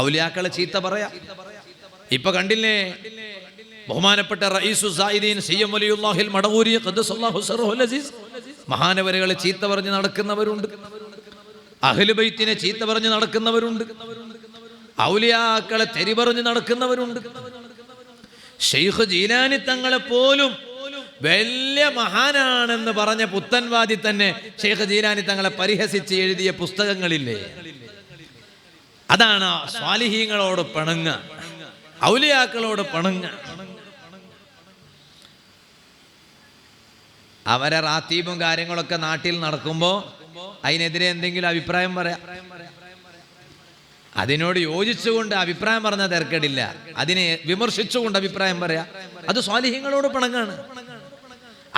ഔലിയാക്കളെ ചീത്ത പറയാ. ഇപ്പൊ കണ്ടില്ലേ, ബഹുമാനപ്പെട്ട റഈസു സായിദീൻ സിയം വലിയുല്ലാഹിൽ മടവൂരി ഖദ്ദസല്ലാഹു സിർറഹുൽ അസീസ് മഹാനവരുകളെ ചീത്ത പറഞ്ഞ് നടക്കുന്നവരുണ്ട്, അഹ്ലു ബൈത്തിനെ ചീത്ത പറഞ്ഞ് നടക്കുന്നവരുണ്ട്, ഔലിയാക്കളെ തെറി പറഞ്ഞ് നടക്കുന്നവരുണ്ട്. ശൈഖ് ജീലാനി തങ്ങളെ പോലും വലിയ മഹാനാണെന്ന് പറഞ്ഞ പുത്തൻവാദി തന്നെ ശൈഖ് ജീലാനി തങ്ങളെ പരിഹസിച്ച് എഴുതിയ പുസ്തകങ്ങളില്ലേ? അതാണ് സ്വാലിഹീങ്ങളോട് പിണങ്ങ, ഔലിയാക്കളോട് പിണങ്ങ. അവരെ റാത്തീബും കാര്യങ്ങളൊക്കെ നാട്ടിൽ നടക്കുമ്പോൾ അതിനെതിരെ എന്തെങ്കിലും അഭിപ്രായം പറയാം, അതിനോട് യോജിച്ചുകൊണ്ട് അഭിപ്രായം പറഞ്ഞാൽ തിരക്കേടില്ല, അതിനെ വിമർശിച്ചുകൊണ്ട് അഭിപ്രായം പറയാം, അത് സ്വാലിഹീങ്ങളോട് പിണങ്ങാണ്.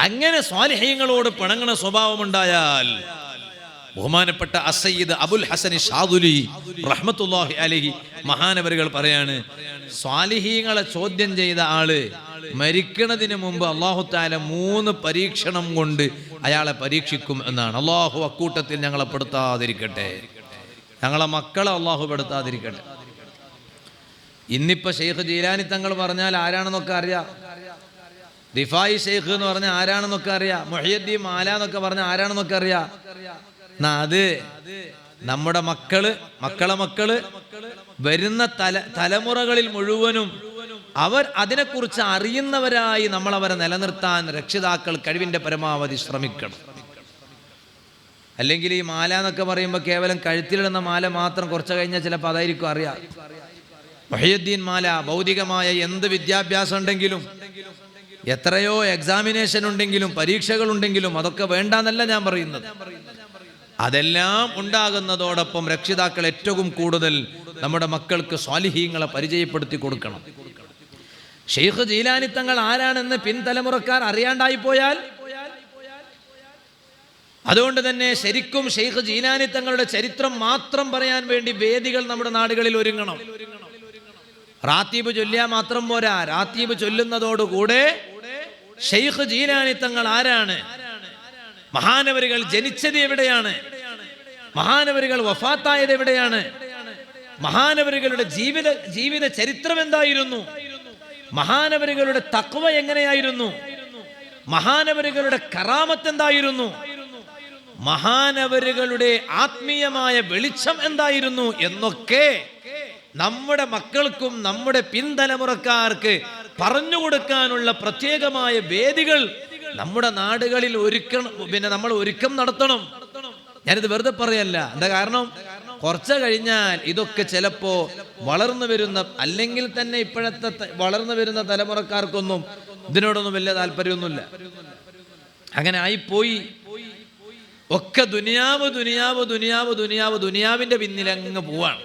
അങ്ങനെ സ്വാലിഹീങ്ങളോട് പിണങ്ങണ സ്വഭാവമുണ്ടായാൽ ബഹുമാനപ്പെട്ട അസയ്യിദ് അബുൽ ഹസൻ ഷാദുലി റഹ്മത്തുള്ളാഹി അലൈഹി മഹാനവരുകൾ പറയാണ്, സ്വാലിഹീങ്ങളെ ചോദ്യം ചെയ്ത ആള് മരിക്കുന്നതിന് മുമ്പ് അല്ലാഹു തആല 3 പരീക്ഷണം കൊണ്ട് അയാളെ പരീക്ഷിക്കും എന്നാണ്. അല്ലാഹു അക്കൂട്ടത്തിൽ ഞങ്ങളെ പെടുത്താതിരിക്കട്ടെ, ഞങ്ങളെ മക്കളെ അല്ലാഹു പെടുത്താതിരിക്കട്ടെ. ഇന്നിപ്പോ ശൈഖ് ജീലാനി തങ്ങൾ പറഞ്ഞാൽ ആരാണെന്നൊക്കെ അറിയാം, റിഫായി ശൈഖ് എന്ന് പറഞ്ഞാൽ ആരാണെന്നൊക്കെ അറിയാം, മുഹയ്യദ്ദീൻ മാല എന്നൊക്കെ പറഞ്ഞാൽ ആരാണെന്നൊക്കെ അറിയാം. അത് നമ്മുടെ മക്കളെ വരുന്ന തലമുറകളിൽ മുഴുവനും അവർ അതിനെക്കുറിച്ച് അറിയുന്നവരായി നമ്മൾ അവരെ നിലനിർത്താൻ രക്ഷിതാക്കൾ കഴിവിന്റെ പരമാവധി ശ്രമിക്കണം. അല്ലെങ്കിൽ ഈ മാല എന്നൊക്കെ പറയുമ്പോൾ കേവലം കഴുത്തിലിടുന്ന മാല മാത്രം കുറച്ച് കഴിഞ്ഞാൽ ചിലപ്പോൾ അതായിരിക്കും അറിയാം. മുഹയ്യദ്ദീൻ മാല ഭൗതികമായ എന്ത് വിദ്യാഭ്യാസം ഉണ്ടെങ്കിലും, എത്രയോ എക്സാമിനേഷൻ ഉണ്ടെങ്കിലും, പരീക്ഷകൾ ഉണ്ടെങ്കിലും അതൊക്കെ വേണ്ടെന്നല്ല ഞാൻ പറയുന്നത്. അതെല്ലാം ഉണ്ടാകുന്നതോടൊപ്പം രക്ഷിതാക്കൾ ഏറ്റവും കൂടുതൽ നമ്മുടെ മക്കൾക്ക് സ്വാലിഹീങ്ങളെ പരിചയപ്പെടുത്തി കൊടുക്കണം. ശൈഖ് ജീലാനി തങ്ങൾ ആരാണെന്ന് പിൻതലമുറക്കാർ അറിയാണ്ടായി പോയാൽ, അതുകൊണ്ട് തന്നെ ശരിക്കും ശൈഖ് ജീലാനി തങ്ങളുടെ ചരിത്രം മാത്രം പറയാൻ വേണ്ടി വേദികൾ നമ്മുടെ നാടുകളിൽ ഒരുങ്ങണം. റാത്തീബ് ചൊല്ലിയാൽ മാത്രം പോരാ, റാത്തീബ് ചൊല്ലുന്നതോടുകൂടെ ശൈഖ് ജീലാനി തങ്ങൾ ആരാണ്, മഹാനവരുകൾ ജനിച്ചത് എവിടെയാണ്, മഹാനവരുകൾ വഫാത്തായത് എവിടെയാണ്, മഹാനവരുകളുടെ ജീവിത ചരിത്രം എന്തായിരുന്നു, മഹാനവരുകളുടെ തഖ്വ എങ്ങനെയായിരുന്നു, മഹാനവരുകളുടെ കറാമത്ത് എന്തായിരുന്നു, മഹാനവരുകളുടെ ആത്മീയമായ വെളിച്ചം എന്തായിരുന്നു എന്നൊക്കെ നമ്മുടെ മക്കൾക്കും നമ്മുടെ പിൻതലമുറക്കാർക്ക് പറഞ്ഞു കൊടുക്കാനുള്ള പ്രത്യേകമായ വേദികൾ നമ്മുടെ നാടുകളിൽ നമ്മൾ ഒരുക്കം നടത്തണം. ഞാനിത് വെറുതെ പറയല്ല. എന്താ കാരണം, കുറച്ച് കഴിഞ്ഞാൽ ഇതൊക്കെ ചിലപ്പോ വളർന്നു വരുന്ന, അല്ലെങ്കിൽ തന്നെ ഇപ്പോഴത്തെ വളർന്നു വരുന്ന തലമുറക്കാർക്കൊന്നും ഇതിനോടൊന്നും വലിയ താല്പര്യമൊന്നുമില്ല. അങ്ങനെ ആയിപ്പോയി. ഒക്കെ ദുനിയാവിന്റെ പിന്നിലങ്ങ് പോവാണ്.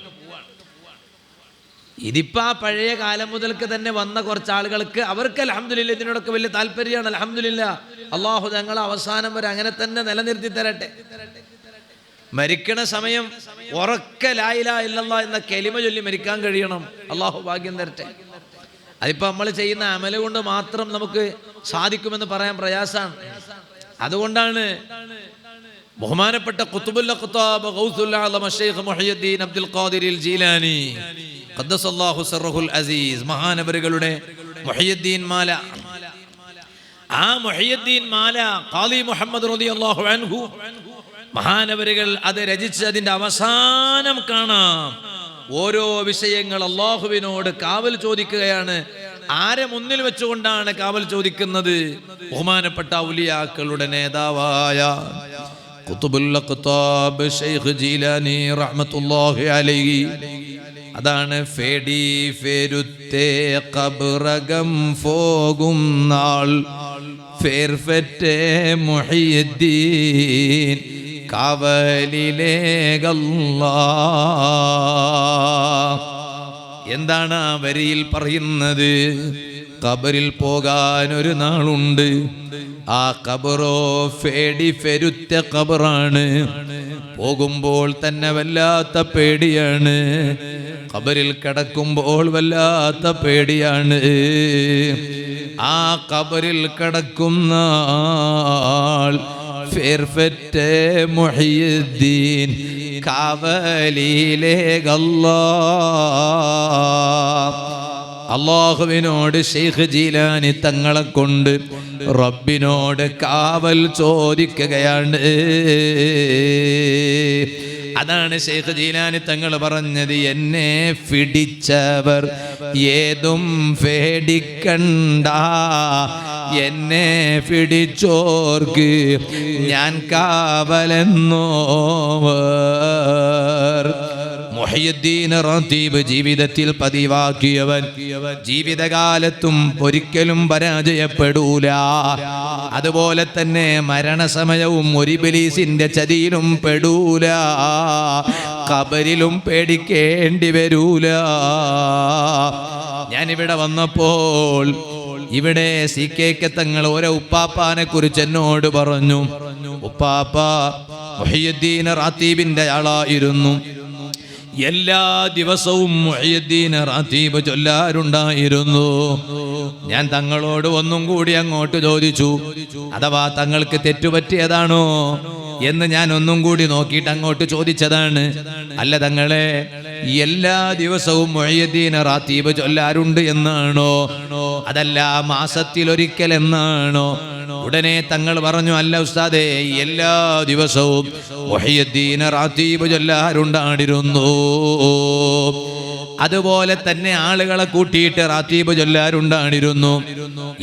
ഇതിപ്പോ ആ പഴയ കാലം മുതൽക്ക് തന്നെ വന്ന കുറച്ച് ആളുകൾക്ക് അവർക്ക് അൽഹംദുലില്ലാ ഇതിനോടൊക്കെ വലിയ താല്പര്യമാണ്. അൽഹംദുലില്ലാ, അള്ളാഹു ഞങ്ങളെ അവസാനം വരെ അങ്ങനെ തന്നെ നിലനിർത്തി തരട്ടെ. മരിക്കണ സമയം ഉറക്കെ ലാ ഇലാഹ ഇല്ലല്ലാഹ് എന്ന കലിമ ചൊല്ലി മരിക്കാൻ കഴിയണം. അള്ളാഹു ഭാഗ്യം തരട്ടെ. അതിപ്പോ നമ്മൾ ചെയ്യുന്ന അമല് കൊണ്ട് മാത്രം നമുക്ക് സാധിക്കുമെന്ന് പറയാൻ പ്രയാസാണ്. അതുകൊണ്ടാണ് ബഹുമാനപ്പെട്ട ഖുത്ബുൽ അഖ്താബ് ഗൗസുൽ ആലം ശൈഖ് മുഹയ്യിദ്ദീൻ അബ്ദുൽ ഖാദിർ ജീലാനി ഖദ്ദസല്ലാഹു സിർറഹുൽ അസീസ് മഹാനവരുകളുടെ മുഹയ്യിദ്ദീൻ മാല, ആ മുഹയ്യിദ്ദീൻ മാല ഖാദി മുഹമ്മദ് റളിയല്ലാഹു അൻഹു മഹാനവരുകൾ അത് രചിച്ച് അതിന്റെ അവസാനം കാണാം ഓരോ വിഷയങ്ങൾ അള്ളാഹുവിനോട് കാവൽ ചോദിക്കുകയാണ്. ആരെ മുന്നിൽ വെച്ചുകൊണ്ടാണ് കാവൽ ചോദിക്കുന്നത്? ബഹുമാനപ്പെട്ട ഔലിയാക്കളുടെ നേതാവായ ഖുത്ബുൽ അഖ്താബ് ശൈഖ് ജീലാനി റഹ്മത്തുള്ളാഹി അലൈഹി. അതാണ് ഫേടി ഫെരുത്തേ ഖബ്റകം ഫോകും നാൾ ഫേർഫറ്റേ മുഹയ്യിദ്ദീൻ കാവലിലേകല്ലാഹ്. എന്താണ് ആ വരിയിൽ പറയുന്നത്? ഖബറിൽ പോകാൻ ഒരു നാളുണ്ട്. ആ ഖബറോ ഫേടി ഫെരുത്ത ഖബറാണ്. പോകുമ്പോൾ തന്നെ വല്ലാത്ത പേടിയാണ്. ഖബറിൽ കിടക്കുമ്പോൾ വല്ലാത്ത പേടിയാണ്. ആ ഖബറിൽ കിടക്കുന്ന ആൾ ഫേർഫറ്റ മുഹയ്യിദ്ദീൻ കാവലിലേകല്ലാ. അല്ലാഹുവിനോട് ശൈഖ് ജീലാനി തങ്ങളെ കൊണ്ട് റബ്ബിനോട് കാവൽ ചോദിക്കുകയാണ്. അതാണ് ശൈഖ് ജീലാനി തങ്ങൾ പറഞ്ഞത്, എന്നെ പിടിച്ചവർ ഏതും പേടിക്കണ്ട, എന്നെ പിടിച്ചോർക്ക് ഞാൻ കാവലെന്നോവർ. മുഹയ്യിദ്ദീൻ റാത്തീബ് ജീവിതത്തിൽ പതിവാക്കിയവൻ ജീവിതകാലത്തും ഒരിക്കലും പരാജയപ്പെടൂല. അതുപോലെ തന്നെ മരണസമയവും ഒരു ഇബ്ലീസിന്റെ ചതിയിലും പെടൂല, ഖബറിലും പേടിക്കേണ്ടി വരൂല. ഞാനിവിടെ വന്നപ്പോൾ ഇവിടെ CK തങ്ങൾ ഓരോ ഉപ്പാപ്പാനെ കുറിച്ച് എന്നോട് പറഞ്ഞു. ഉപ്പാപ്പ മുഹയ്യിദ്ദീൻ റാത്തീബിന്റെ ആളായിരുന്നു. എല്ലാ ദിവസവും മുഹയ്യിദ്ദീൻ റാത്തീബ് ചൊല്ലാറുണ്ടായിരുന്നു. ഞാൻ തങ്ങളോട് ഒന്നും കൂടി അങ്ങോട്ട് ചോദിച്ചു, അഥവാ തങ്ങൾക്ക് തെറ്റുപറ്റിയതാണോ എന്ന് ഞാൻ ഒന്നും കൂടി നോക്കിയിട്ട് അങ്ങോട്ട് ചോദിച്ചതാണ്. അല്ല തങ്ങളെ, എല്ലാ ദിവസവും മുഹയ്യിദ്ദീൻ റാത്തീബ് ചൊല്ലാറുണ്ട് എന്നാണോ, അതല്ല മാസത്തിൽ ഒരിക്കൽ എന്നാണോ? ഉടനെ തങ്ങൾ പറഞ്ഞു, അല്ല ഉസ്താദേ, എല്ലാ ദിവസവും മുഹയ്യിദ്ദീൻ റാത്തീബ് ചൊല്ലാറുണ്ടായിരുന്നു. അതുപോലെ തന്നെ ആളുകളെ കൂട്ടിയിട്ട് റാത്തീബ് ചൊല്ലാറുണ്ടായിരുന്നു.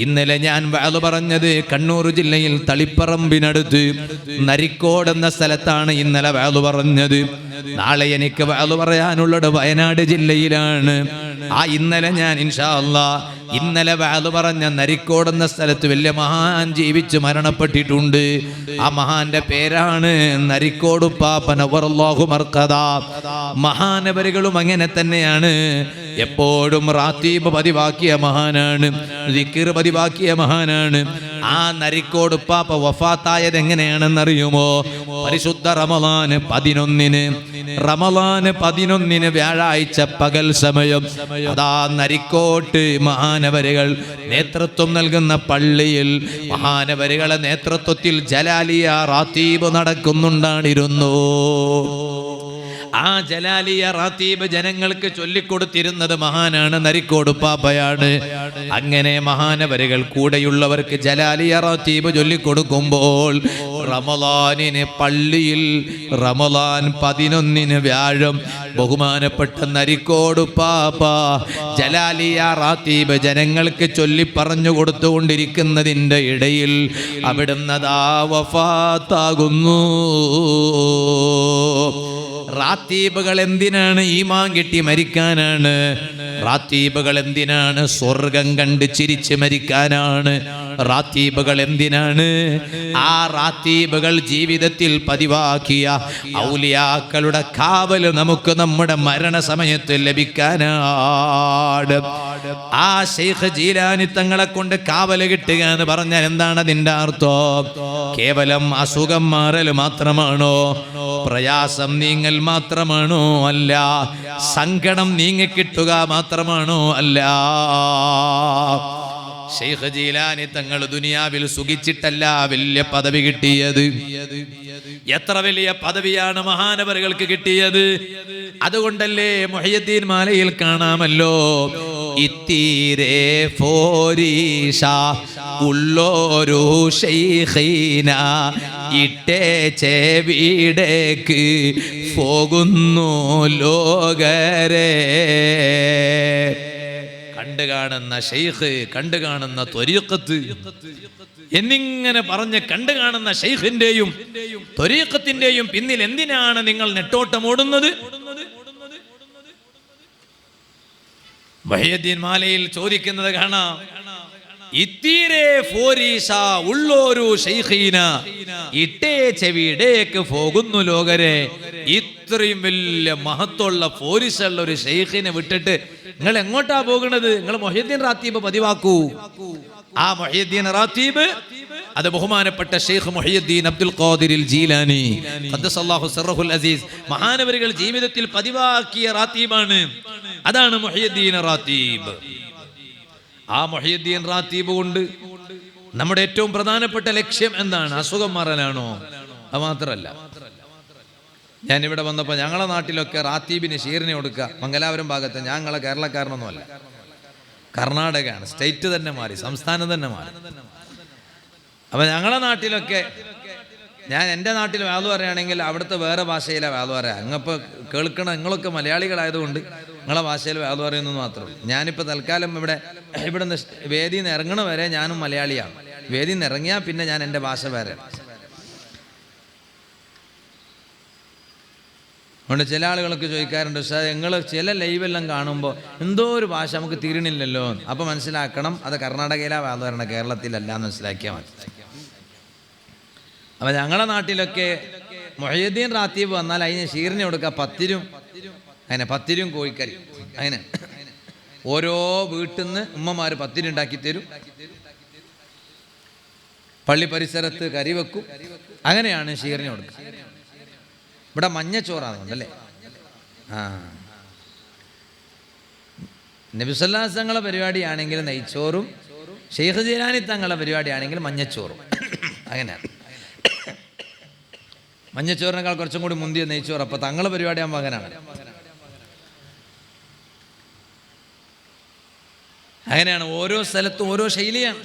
ഇന്നലെ ഞാൻ വഅദ് പറഞ്ഞത് കണ്ണൂർ ജില്ലയിൽ തളിപ്പറമ്പിനടുത്ത് നരിക്കോട് എന്ന സ്ഥലത്താണ് ഇന്നലെ വഅദ് പറഞ്ഞത്. നാളെ എനിക്ക് വഅദ് പറയാനുള്ളത് വയനാട് ജില്ലയിലാണ്. ഇന്നലെ ഞാൻ ഇൻഷാ അല്ലാഹ് ഇന്നലെ വഅദ് പറഞ്ഞ നരിക്കോട് എന്ന സ്ഥലത്ത് വലിയ മഹാൻ ജീവിച്ച് മരണപ്പെട്ടിട്ടുണ്ട്. ആ മഹാന്റെ പേരാണ് നരിക്കോട് ഉപ്പാപ്പ നവറല്ലാഹു മർഖദ. മഹാനവരുകളും അങ്ങനെ തന്നെയാണ്, എപ്പോഴും റാത്തീബ് പതിവാക്കിയ മഹാനാണ്, ദിക്ർ പതിവാക്കിയ മഹാനാണ്. ആ നരിക്കോട് ഉപ്പാപ്പ വഫാത്തായത് എങ്ങനെയാണെന്നറിയുമോ? പരിശുദ്ധ റമളാൻ 11 വ്യാഴാഴ്ച പകൽ സമയം അതാ നരിക്കോട്ട് മഹാനവരുകൾ നേതൃത്വം നൽകുന്ന പള്ളിയിൽ മഹാനവരുകളെ നേതൃത്വത്തിൽ ജലാലിയ റാത്തീബ് നടക്കുന്നുണ്ടായിരുന്നു. ആ ജലാലിയ റാത്തീബ് ജനങ്ങൾക്ക് ചൊല്ലിക്കൊടുത്തിരുന്നത് മഹാനാണ്, നരിക്കോട് ഉപ്പാപ്പയാണ്. അങ്ങനെ മഹാനവരുകൾ കൂടെയുള്ളവർക്ക് ജലാലിയ റാത്തീബ് ചൊല്ലിക്കൊടുക്കുമ്പോൾ റമളാനിന് പള്ളിയിൽ റമളാൻ 11 വ്യാഴം ബഹുമാനപ്പെട്ട നരിക്കോട് ഉപ്പാപ്പ ജലാലിയ റാത്തീബ് ജനങ്ങൾക്ക് ചൊല്ലി പറഞ്ഞു കൊടുത്തുകൊണ്ടിരിക്കുന്നതിൻ്റെ ഇടയിൽ അവിടുന്ന് ദാ വഫാത്താകുന്നു. റാത്തീബുകൾ എന്തിനാണ്? ഈമാൻ കിട്ടി മരിക്കാനാണ്. റാത്തീബുകൾ എന്തിനാണ്? സ്വർഗം കണ്ട് ചിരിച്ച് മരിക്കാനാണ്. റാത്തീബുകൾ എന്തിനാണ്? ആ റാത്തീബുകൾ ജീവിതത്തിൽ പതിവാക്കിയ ഔലിയാക്കളുടെ കാവല് നമുക്ക് നമ്മുടെ മരണസമയത്ത് ലഭിക്കാനാണ്. ആ ശൈഖ് ജീലാനി തങ്ങളെ കൊണ്ട് കാവല് കിട്ടുക എന്ന് പറഞ്ഞാൽ എന്താണ് അതിന്റെ അർത്ഥം? കേവലം അസുഖം മാറൽ മാത്രമാണോ? പ്രയാസം നീങ്ങൽ മാത്രമാണോ? അല്ല. സങ്കടം നീങ്ങിക്കിട്ടുക മാത്രമാണോ? അല്ല. ശൈഖ് ജീലാനി തങ്ങൾ ദുനിയാവിൽ സുഖിച്ചിട്ടല്ല വലിയ പദവി കിട്ടിയത്. എത്ര വലിയ പദവിയാണ് മഹാനവറുകൾക്ക് കിട്ടിയത്. അതുകൊണ്ടല്ലേ മുഹയ്യിദ്ദീൻ മാലയിൽ കാണാമല്ലോ, ഇത്തീരെ ഫോരീഷ ഉള്ളോരു ശൈഖീന ഇട്ടേ ചെവിടേക്ക് പോകുന്നു ലോകരെ. കണ്ടു കാണുന്ന ശൈഖ്, കണ്ടു കാണുന്ന ത്വരീഖത്ത് എന്നിങ്ങനെ പറഞ്ഞ് കണ്ടു കാണുന്ന ശൈഖിന്റെയും ത്വരീഖത്തിന്റെയും പിന്നിൽ എന്തിനാണ് നിങ്ങൾ നെട്ടോട്ടം ഓടുന്നത്? മുഹയ്യിദ്ദീൻ മാലയിൽ ചോദിക്കുന്നത് കാണാം, ഇത്തീരെ ഫോരീഷ ഉള്ളോരു ശൈഖീന ഇട്ടേ ചെവിടേക്ക് പോകുന്നു ലോകരെ. ഇത്രയും വലിയ മഹത്വമുള്ള ഫോരീസുള്ള ഒരു ശൈഖിനെ വിട്ടിട്ട് നിങ്ങൾ എങ്ങോട്ടാ പോകുന്നത്? നിങ്ങൾ മുഹയ്യിദ്ദീൻ റാത്തീബ് പതിവാക്കൂ. ആ മുഹയ്യിദ്ദീൻ റാത്തീബ് അത് ബഹുമാനപ്പെട്ട ശൈഖ് മുഹയ്യിദ്ദീൻ അബ്ദുൽ ഖാദിർ ജീലാനി ഖദ്ദസല്ലാഹു സിർറഹുൽ അസീസ് മഹാനവരുകൾ ജീവിതത്തിൽ പതിവാക്കിയ റാത്തീബാണ്. അതാണ് മുഹയ്യിദ്ദീൻ റാത്തീബ്. ആ മുഹയ്യിദ്ദീൻ റാത്തീബ് കൊണ്ട് നമ്മുടെ ഏറ്റവും പ്രധാനപ്പെട്ട ലക്ഷ്യം എന്താണ്? അസുഖം മാറാനാണോ? അത് മാത്രമല്ല, ഞാനിവിടെ വന്നപ്പോൾ ഞങ്ങളെ നാട്ടിലൊക്കെ റാത്തീബിന് ഷീറിനെ കൊടുക്കുക. മംഗലാപുരം ഭാഗത്ത്, ഞങ്ങളെ കേരളക്കാരനൊന്നുമല്ല, കർണാടകയാണ്, സ്റ്റേറ്റ് തന്നെ മാറി, സംസ്ഥാനം തന്നെ മാറി. അപ്പം ഞങ്ങളെ നാട്ടിലൊക്കെ ഞാൻ എൻ്റെ നാട്ടിൽ വാതു പറയുകയാണെങ്കിൽ അവിടുത്തെ വേറെ ഭാഷയിലാണ് വാതു പറയാം. അങ്ങപ്പോൾ കേൾക്കണം, നിങ്ങളൊക്കെ മലയാളികളായതുകൊണ്ട് നിങ്ങളെ ഭാഷയിൽ വാതു പറയുന്നു മാത്രമേ. ഞാനിപ്പോൾ തൽക്കാലം ഇവിടുന്ന് വേദിയിൽ നിന്ന് ഇറങ്ങണ വരെ ഞാനും മലയാളിയാണ്. വേദിയിൽ നിന്ന് ഇറങ്ങിയാൽ പിന്നെ ഞാൻ എൻ്റെ ഭാഷ വേറെ. അതുകൊണ്ട് ചില ആളുകളൊക്കെ ചോദിക്കാറുണ്ട്, പക്ഷേ നിങ്ങൾ ചില ലൈവെല്ലാം കാണുമ്പോൾ എന്തോ ഒരു ഭാഷ നമുക്ക് തിരിയണില്ലല്ലോ. അപ്പോൾ മനസ്സിലാക്കണം, അത് കർണാടകയിലാണ് വാതു പറയണം, കേരളത്തിലല്ല എന്ന് മനസ്സിലാക്കിയാൽ മതി. അപ്പം ഞങ്ങളുടെ നാട്ടിലൊക്കെ മൊഹീദ്ദീൻ റാത്തീബ് വന്നാൽ അതിന് ഷീറിന് കൊടുക്കുക പത്തിരും കോഴിക്കറി. അങ്ങനെ ഓരോ വീട്ടിൽ നിന്ന് ഉമ്മമാർ പത്തിരി ഉണ്ടാക്കി തരും, പള്ളി പരിസരത്ത് കറി വെക്കും. അങ്ങനെയാണ് ഷീറിന് കൊടുക്കുക. ഇവിടെ മഞ്ഞച്ചോറാണെന്നുണ്ടല്ലേ. നബി സല്ലല്ലാഹു അലൈഹി വസല്ലം പരിപാടിയാണെങ്കിൽ നെയ്ച്ചോറും, ഷെയ്ഖ് ജീലാനി തങ്ങളുടെ പരിപാടിയാണെങ്കിൽ മഞ്ഞച്ചോറും. അങ്ങനെയാണ്. മഞ്ഞച്ചോറിനേക്കാൾ കുറച്ചും കൂടി മുന്തിയ നെയ്ച്ചോറ്. അപ്പൊ തങ്ങളെ പരിപാടി ആകുമ്പോൾ അങ്ങനെയാണ്. അങ്ങനെയാണ്, ഓരോ സ്ഥലത്തും ഓരോ ശൈലിയാണ്.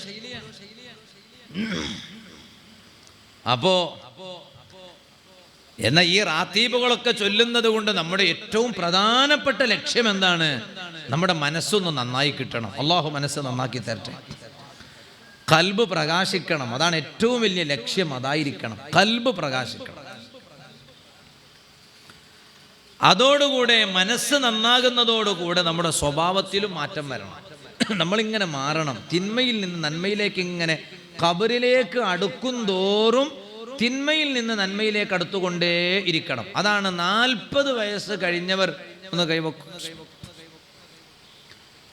അപ്പോ എന്നാൽ ഈ റാത്തീബുകളൊക്കെ ചൊല്ലുന്നത് കൊണ്ട് നമ്മുടെ ഏറ്റവും പ്രധാനപ്പെട്ട ലക്ഷ്യം എന്താണ്? നമ്മുടെ മനസ്സൊന്ന് നന്നായി കിട്ടണം. അള്ളാഹു മനസ്സ് നന്നാക്കി തരട്ടെ. ഖൽബ് പ്രകാശിക്കണം. അതാണ് ഏറ്റവും വലിയ ലക്ഷ്യം. അതായിരിക്കണം, ഖൽബ് പ്രകാശിക്കണം. അതോടുകൂടെ മനസ്സ് നന്നാകുന്നതോടുകൂടെ നമ്മുടെ സ്വഭാവത്തിലും മാറ്റം വരണം. നമ്മളിങ്ങനെ മാറണം. തിന്മയിൽ നിന്ന് നന്മയിലേക്ക് ഇങ്ങനെ ഖബറിലേക്ക് അടുക്കും തോറും തിന്മയിൽ നിന്ന് നന്മയിലേക്ക് അടുത്തുകൊണ്ടേ ഇരിക്കണം. അതാണ് 40 വയസ്സ് കഴിഞ്ഞവർ. ഒന്ന് കൈവക്കും.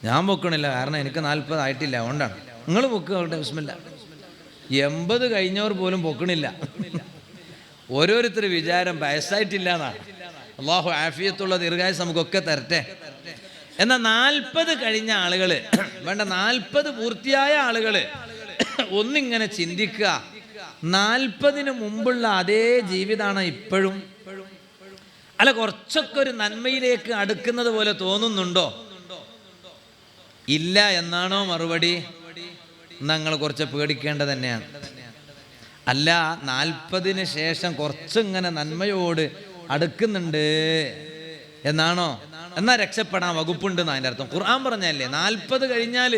ഞാൻ പൊക്കണില്ല, കാരണം എനിക്ക് 40 ആയിട്ടില്ല, അതുകൊണ്ടാണ്. നിങ്ങൾ പൊക്കുക, ബിസ്മില്ലാ. 80 കഴിഞ്ഞവർ പോലും പൊക്കണില്ല. ഓരോരുത്തർ വിചാരം വയസ്സായിട്ടില്ല എന്നാണ്. അള്ളാഹു ആഫിയത്തുള്ള ദീർഘായുസ്സ് നമുക്കൊക്കെ തരട്ടെ. എന്നാൽ 40 കഴിഞ്ഞ ആളുകൾ വേണ്ട, 40 പൂർത്തിയായ ആളുകൾ ഒന്നിങ്ങനെ ചിന്തിക്കുക, 40-ന് മുമ്പുള്ള അതേ ജീവിതമാണ് ഇപ്പോഴും? അല്ല, കുറച്ചൊക്കെ ഒരു നന്മയിലേക്ക് അടുക്കുന്നത് പോലെ തോന്നുന്നുണ്ടോ? ഇല്ല എന്നാണോ മറുപടി? നിങ്ങൾ കുറച്ച് പേടിക്കേണ്ടത് തന്നെയാണ്. അല്ല, 40-ന് ശേഷം കുറച്ചിങ്ങനെ നന്മയോട് അടുക്കുന്നുണ്ട് എന്നാണോ? എന്നാ രക്ഷപ്പെടാൻ വകുപ്പുണ്ട് എന്ന് അതിൻ്റെ അർത്ഥം. ഖുർആൻ പറഞ്ഞല്ലേ, 40 കഴിഞ്ഞാൽ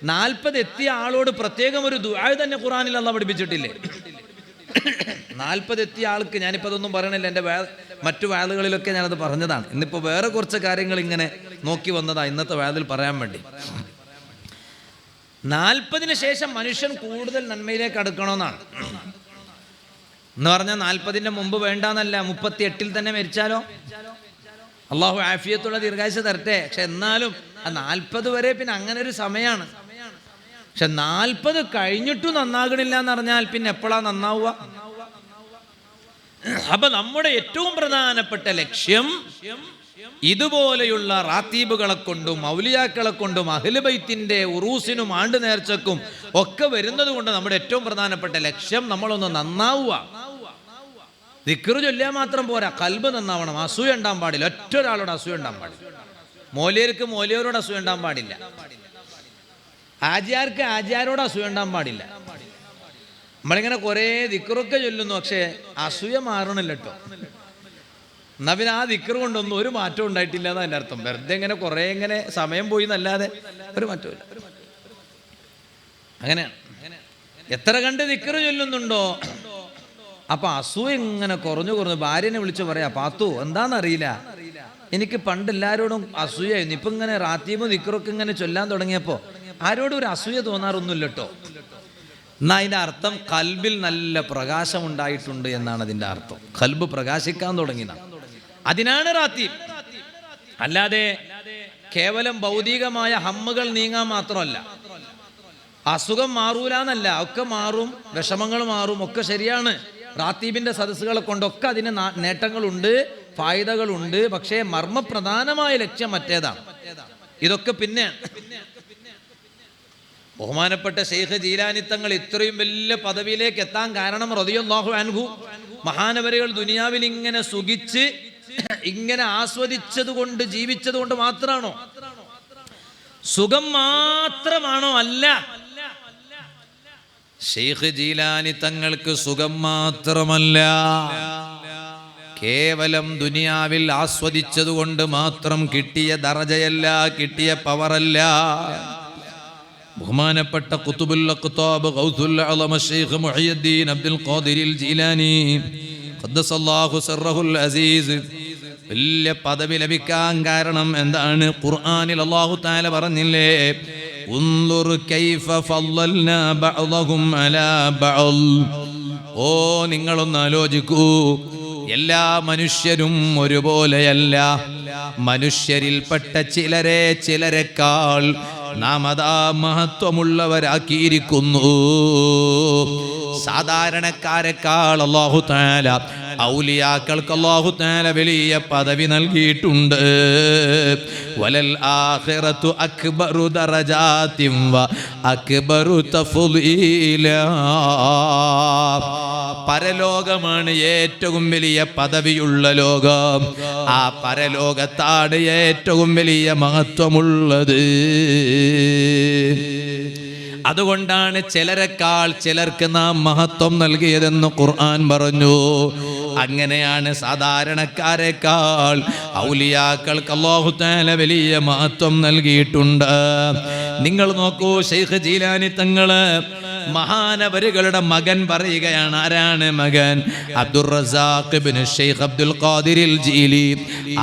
40 എത്തിയ ആളോട് പ്രത്യേകം ഒരു ദുആ തന്നെ ഖുർആനിൽ അല്ലാഹു പഠിപ്പിച്ചിട്ടില്ലേ? 40 എത്തിയ ആൾക്ക്, ഞാനിപ്പോൾ അതൊന്നും പറയണില്ല, എൻ്റെ മറ്റു വാളുകളിലൊക്കെ ഞാനത് പറഞ്ഞതാണ്. ഇന്നിപ്പോൾ വേറെ കുറച്ച് കാര്യങ്ങൾ ഇങ്ങനെ നോക്കി വന്നതാണ് ഇന്നത്തെ വാതിൽ പറയാൻ വേണ്ടി. 40-ന് ശേഷം മനുഷ്യൻ കൂടുതൽ നന്മയിലേക്ക് അടുക്കണമെന്നാണ്. എന്ന് പറഞ്ഞാൽ 40-ന്റെ മുമ്പ് വേണ്ടാന്നല്ല, 38-ൽ തന്നെ മരിച്ചാലോ? അള്ളാഹു ആഫിയത്തുള്ള ദീർഘായുസ്സ് തരട്ടെ. പക്ഷെ എന്നാലും 40 വരെ പിന്നെ അങ്ങനെ ഒരു സമയമാണ്. പക്ഷെ 40 കഴിഞ്ഞിട്ടും നന്നാകണില്ല എന്ന് പറഞ്ഞാൽ പിന്നെ എപ്പോഴാ നന്നാവുക? അപ്പൊ നമ്മുടെ ഏറ്റവും പ്രധാനപ്പെട്ട ലക്ഷ്യം ഇതുപോലെയുള്ള റാത്തീബുകളെ കൊണ്ടും ഔലിയാക്കളെ കൊണ്ടും അഹ്ലു ബൈത്തിന്റെ ഉറൂസിനും ആണ്ട് നേർച്ചക്കും ഒക്കെ വരുന്നത് കൊണ്ട് നമ്മുടെ ഏറ്റവും പ്രധാനപ്പെട്ട ലക്ഷ്യം നമ്മളൊന്ന് നന്നാവുക. ദിക്റ് ചൊല്ലിയാൽ മാത്രം പോരാ, ഖൽബ് നന്നാവണം. അസൂയ ഉണ്ടാകാൻ പാടില്ല. ഒറ്റ ഒരാളോട് അസൂയ ഉണ്ടാകാൻ പാടില്ല. മോലിയർക്ക് മോലിയരോട് അസൂയ ഉണ്ടാകാൻ പാടില്ല. ആചാര്യർക്ക് ആചാരോട് അസൂയ ഉണ്ടാകാൻ പാടില്ല. നമ്മളിങ്ങനെ കുറേ ദിക്റൊക്കെ ചൊല്ലുന്നു, പക്ഷേ അസൂയ മാറണില്ല കേട്ടോ. എന്നാ പിന്നെ ആ ദിക്റ് കൊണ്ടൊന്നും ഒരു മാറ്റം ഉണ്ടായിട്ടില്ല എന്ന് അതിൻ്റെ അർത്ഥം. വെറുതെ ഇങ്ങനെ കുറേ ഇങ്ങനെ സമയം പോയി എന്നല്ലാതെ ഒരു മാറ്റമില്ല. അങ്ങനെയാണ്. എത്ര കണ്ട് ദിക്റ് ചൊല്ലുന്നുണ്ടോ അപ്പൊ അസൂയ ഇങ്ങനെ കുറഞ്ഞു. ഭാര്യനെ വിളിച്ചു പറയാ, പാത്തു എന്താണെന്നറിയില്ല, എനിക്ക് പണ്ട് എല്ലാവരോടും അസൂയായിരുന്നു. ഇപ്പൊ ഇങ്ങനെ റാത്തീബും ദിക്റൊക്കെ ഇങ്ങനെ ചൊല്ലാൻ തുടങ്ങിയപ്പോ ആരോടും ഒരു അസൂയ തോന്നാറൊന്നുമില്ല കേട്ടോ. എന്നാ അതിന്റെ അർത്ഥം ഖൽബിൽ നല്ല പ്രകാശം ഉണ്ടായിട്ടുണ്ട് എന്നാണ് അതിന്റെ അർത്ഥം. ഖൽബ് പ്രകാശിക്കാൻ തുടങ്ങിയതാണ്. അതിനാണ് റാത്തീബ്. അല്ലാതെ കേവലം ഭൗതികമായ ഹമ്മുകൾ നീങ്ങാൻ മാത്രമല്ല. അസുഖം മാറൂലെന്നല്ല, ഒക്കെ മാറും, വിഷമങ്ങൾ മാറും, ഒക്കെ ശരിയാണ്. റാത്തീബിന്റെ സദസ്സുകളെ കൊണ്ടൊക്കെ അതിന് നേട്ടങ്ങളുണ്ട്, ഫായിദകളുണ്ട്. പക്ഷേ മർമ്മപ്രധാനമായ ലക്ഷ്യം മറ്റേതാണ്. ഇതൊക്കെ പിന്നെ ബഹുമാനപ്പെട്ട ശൈഖ് ജീലാനി തങ്ങൾ ഇത്രയും വലിയ പദവിയിലേക്ക് എത്താൻ കാരണം റളിയല്ലാഹു അൻഹു മഹാനവരുകൾ ദുനിയാവിൽ ഇങ്ങനെ സുഖിച്ച് ഇങ്ങനെ ആസ്വദിച്ചത് കൊണ്ട് ജീവിച്ചത് കൊണ്ട് മാത്രമാണോ? സുഖം മാത്രമാണോ? അല്ല. ശൈഖ് ജീലാനി തങ്ങൾക്ക് സുഖം മാത്രമല്ല, കേവലം ദുനിയാവിൽ ആസ്വദിച്ചത് കൊണ്ട് മാത്രം കിട്ടിയ ദറജയല്ല, കിട്ടിയ പവറല്ല. ബഹുമാനപ്പെട്ട ഖുതുബുൽ അഖ്താബ് ഗൗസുൽ അഅ്ലം ശൈഖ് മുഹയ്യിദ്ദീൻ അബ്ദുൽ ഖാദിർ ജീലാനി ഖദ്ദസല്ലാഹു സിർറഹുൽ അസീസ് വലിയ പദവി ലഭിക്കാൻ കാരണം എന്താണ്? ഖുർആനിൽ അല്ലാഹു തആല പറഞ്ഞില്ലേ, ഉൻദുർ കൈഫ ഫളൽനാ ബഅദഹും അലാ ബഅൽ. ഓ നിങ്ങളൊന്ന് ആലോചിക്കൂ, എല്ലാ മനുഷ്യരും ഒരുപോലെയല്ല. മനുഷ്യരിൽപ്പെട്ട ചിലരെക്കാൾ നാം അതാ മഹത്വമുള്ളവരാക്കിയിരിക്കുന്നു. സാധാരണക്കാരെക്കാൾ അല്ലാഹു തആല ഔലിയാക്കൾക്ക് അല്ലാഹു തആല വലിയ പദവി നൽകിയിട്ടുണ്ട്. വലൽ ആഖിറതു അക്ബറു ദറജാതിൻ വ അക്ബറു തഫ്ളീലാ. പരലോകമാണ് ഏറ്റവും വലിയ പദവിയുള്ള ലോകം. ആ പരലോകത്താണ് ഏറ്റവും വലിയ മഹത്വമുള്ളത്. അതുകൊണ്ടാണ് ചിലരെക്കാൾ ചിലർക്ക് നാം മഹത്വം നൽകിയതെന്ന് ഖുർആൻ പറഞ്ഞു. അങ്ങനെയാണ് സാധാരണക്കാരെക്കാൾ ഔലിയാക്കൾക്ക് അല്ലാഹു തആല വലിയ മഹത്വം നൽകിയിട്ടുണ്ട്. നിങ്ങൾ നോക്കൂ, ശൈഖ് ജീലാനി തങ്ങള് മഹാനവരുകളുടെ മകൻ പറയുകയാണ്. ആരാണ് മകൻ? അബ്ദുർ റസാഖ് ഇബ്നു ശൈഖ് അബ്ദുൽ ഖാദിർ ജീലി.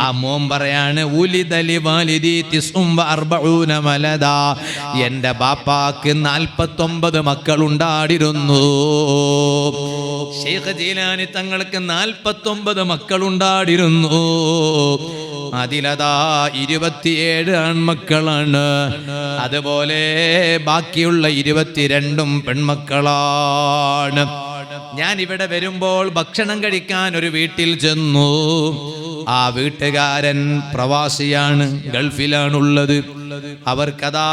ആ മോൻ പറയാണ്, ഉലിദലി വാലിദി 49 വലദാ. എൻ്റെ ബാപ്പാക്ക് 49 മക്കളുണ്ടായിരുന്നു. ശൈഖ് ജീലാനി തങ്ങൾക്ക് 49 മക്കളുണ്ടായിരുന്നു. അതിലതാ 27 ആൺമക്കളാണ്. അതുപോലെ ബാക്കിയുള്ള 22 പെൺമക്കളാണ്. ഞാൻ ഇവിടെ വരുമ്പോൾ ഭക്ഷണം കഴിക്കാൻ ഒരു വീട്ടിൽ ചെന്നു. ആ വീട്ടുകാരൻ പ്രവാസിയാണ്, ഗൾഫിലാണുള്ളത്. അവർക്കതാ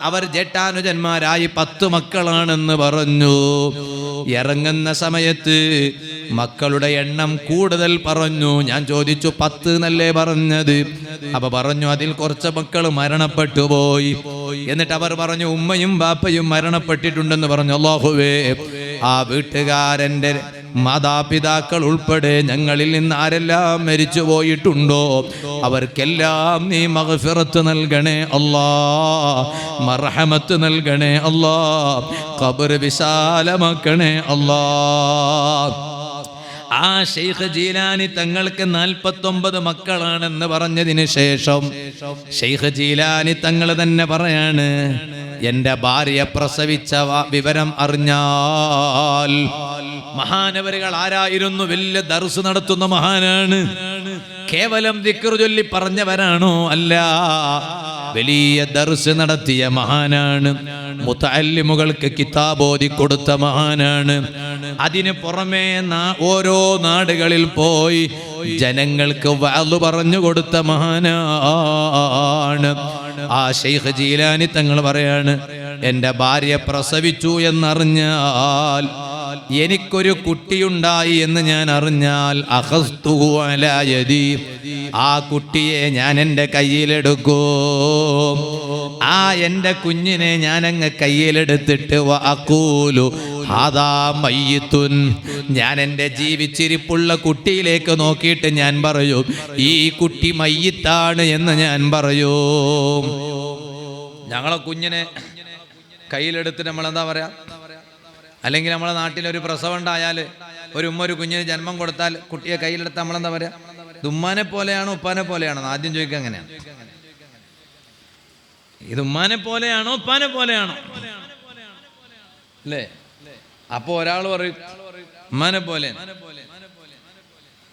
അവർ ജേഷ്ഠാനുജന്മാരായി 10 മക്കളാണെന്ന് പറഞ്ഞു. ഇറങ്ങുന്ന സമയത്ത് മക്കളുടെ എണ്ണം കൂടുതൽ പറഞ്ഞു. ഞാൻ ചോദിച്ചു, 10 എന്നല്ലേ പറഞ്ഞത്? അപ്പൊ പറഞ്ഞു, അതിൽ കുറച്ച് മക്കൾ മരണപ്പെട്ടു പോയി. എന്നിട്ട് അവർ പറഞ്ഞു, ഉമ്മയും ബാപ്പയും മരണപ്പെട്ടിട്ടുണ്ടെന്ന് പറഞ്ഞു. അല്ലാഹുവേ, ആ വീട്ടുകാരൻ്റെ മാതാപിതാക്കൾ ഉൾപ്പെടെ ഞങ്ങളിൽ നിന്ന് ആരെല്ലാം മരിച്ചു പോയിട്ടുണ്ടോ അവർക്കെല്ലാം നീ മഗ്ഫിറത്ത് നൽകണേ അല്ലാ, മർഹമത്ത് നൽകണേ അല്ലാ, ഖബർ വിശാലമാക്കണേ അല്ലാ. ആ ശൈഖ് ജീലാനി തങ്ങൾക്ക് 49 മക്കളാണെന്ന് പറഞ്ഞതിന് ശേഷം ശൈഖ് ജീലാനി തങ്ങൾ തന്നെ പറയാണ്, എൻ്റെ ഭാര്യ പ്രസവിച്ച വിവരം അറിഞ്ഞാൽ. മഹാനവരുകൾ ആരായിരുന്നു? വലിയ ദർസ് നടത്തുന്ന മഹാനാണ്. കേവലം ദിക്ർ ചൊല്ലി പറഞ്ഞവരാണോ? അല്ല, വലിയ ദർസ് നടത്തിയ മഹാനാണ്. മുതഅല്ലിമുകൾക്ക് കിതാബ് ഓതി കൊടുത്ത മഹാനാണ്. അതിന് പുറമേ ഓരോ നാടുകളിൽ പോയി ജനങ്ങൾക്ക് വഅദ് പറഞ്ഞു കൊടുത്ത മഹാനാണ്. ആ ശൈഖ് ജീലാനി തങ്ങൾ പറയാണ്, എൻ്റെ ഭാര്യ പ്രസവിച്ചു എന്നറിഞ്ഞാൽ, എനിക്കൊരു കുട്ടിയുണ്ടായി എന്ന് ഞാൻ അറിഞ്ഞാൽ, അഖസ്തുഹു അലാ യദി, ആ കുട്ടിയെ ഞാൻ എൻ്റെ കയ്യിലെടുക്കും. ആ എൻ്റെ കുഞ്ഞിനെ ഞാൻ അങ്ങ് കയ്യിലെടുത്തിട്ട് വഅഖൂലു ഹാദാ മയ്യിത്തുൻ, ഞാൻ എൻ്റെ ജീവിച്ചിരിപ്പുള്ള കുട്ടിയിലേക്ക് നോക്കിയിട്ട് ഞാൻ പറയും, ഈ കുട്ടി മയ്യിത്താണ് എന്ന് ഞാൻ പറയും. ഞങ്ങളെ കുഞ്ഞിനെ കയ്യിലെടുത്തിട്ട് നമ്മളെന്താ പറയാ? അല്ലെങ്കിൽ നമ്മളെ നാട്ടിലൊരു പ്രസവം ഉണ്ടായാൽ ഒരു ഉമ്മ ഒരു കുഞ്ഞിന് ജന്മം കൊടുത്താൽ കുട്ടിയെ കയ്യിലെടുത്ത് നമ്മളെന്താ പറയാ? ഇത് ഉമ്മാനെ പോലെയാണോ ഉപ്പാനെ പോലെയാണോ? ആദ്യം ചോദിക്കുക അങ്ങനെയാണ്. ഇത് ഉമ്മാനെ പോലെയാണോ ഉപ്പാനെ പോലെയാണോ അല്ലേ? അപ്പൊ ഒരാൾ പറയും ഉമ്മാനെ പോലെ.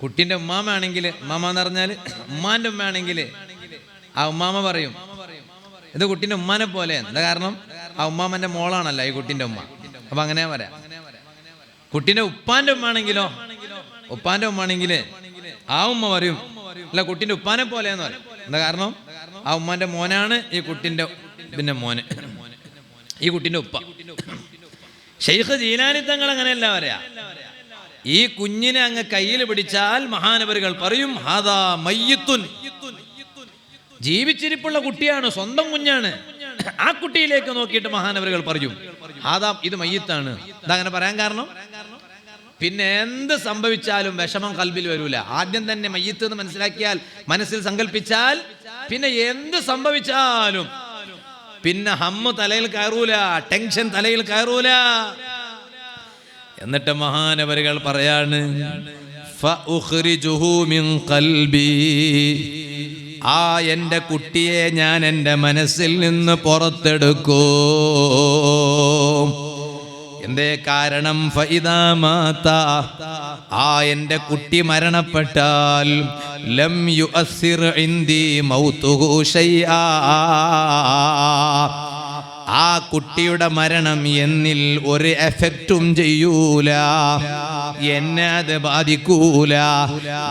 കുട്ടിന്റെ ഉമ്മാമാണെങ്കിൽ, ഉമ്മാമ എന്ന് പറഞ്ഞാൽ ഉമ്മാന്റെ ഉമ്മയാണെങ്കിൽ ആ ഉമ്മാമ പറയും ഇത് കുട്ടിന്റെ ഉമ്മാനെ പോലെ. എന്താ കാരണം? ആ ഉമ്മാമന്റെ മോളാണല്ലോ ഈ കുട്ടിന്റെ ഉമ്മ. അപ്പൊ അങ്ങനെ പറയാം. കുട്ടിന്റെ ഉപ്പാന്റെ ഉമ്മ ആണെങ്കിലോ, ഉപ്പാന്റെ ഉമ്മ ആണെങ്കിൽ ആ ഉമ്മ പറയും അല്ല കുട്ടിന്റെ ഉപ്പാനെ പോലെ എന്ന് പറയും. എന്താ കാരണം? ആ ഉമ്മാന്റെ മോനാണ് ഈ കുട്ടിന്റെ പിന്നെ മോന്. ഈ കുട്ടിൻ്റെ ഉപ്പ. ശൈഖ് ജീലാനി തങ്ങൾ അങ്ങനെയല്ല പറയാ, ഈ കുഞ്ഞിനെ അങ്ങ് കയ്യിൽ പിടിച്ചാൽ മഹാനവരുകൾ പറയും ഹാദാ മയ്യിത്തുൻ, ജീവിച്ചിരിപ്പുള്ള കുട്ടിയാണ്, സ്വന്തം കുഞ്ഞാണ്. ആ കുട്ടിയിലേക്ക് നോക്കിയിട്ട് മഹാനവരുകൾ പറയും ഹാദാ, ഇത് മയ്യിത്താണ്. ഇതങ്ങനെ പറയാൻ കാരണം, പിന്നെ എന്ത് സംഭവിച്ചാലും വിഷമം കൽബിൽ വരൂല. ആദ്യം തന്നെ മയ്യിത്ത് എന്ന് മനസ്സിലാക്കിയാൽ, മനസ്സിൽ സങ്കല്പിച്ചാൽ, പിന്നെ എന്ത് സംഭവിച്ചാലും പിന്നെ ഹമ്മ് തലയിൽ കയറൂല, ടെൻഷൻ തലയിൽ കയറൂല. എന്നിട്ട് മഹാനവരുകൾ പറയാണ് ഫഉഖ്രിജുഹു മിൻ ഖൽബി, ആ എൻ്റെ കുട്ടിയെ ഞാൻ എൻ്റെ മനസ്സിൽ നിന്ന് പുറത്തെടുക്കും. എന്തേ കാരണം? ഫഇദാ മാത, ആ എൻ്റെ കുട്ടി മരണപ്പെട്ടാൽ ലം യുഅസ്സിർ ഇൻദി മൗതുഹു ശൈആ, ആ കുട്ടിയുടെ മരണം എന്നിൽ ഒരു എഫക്റ്റും ചെയ്യൂല, എന്നെ അത് ബാധിക്കൂല.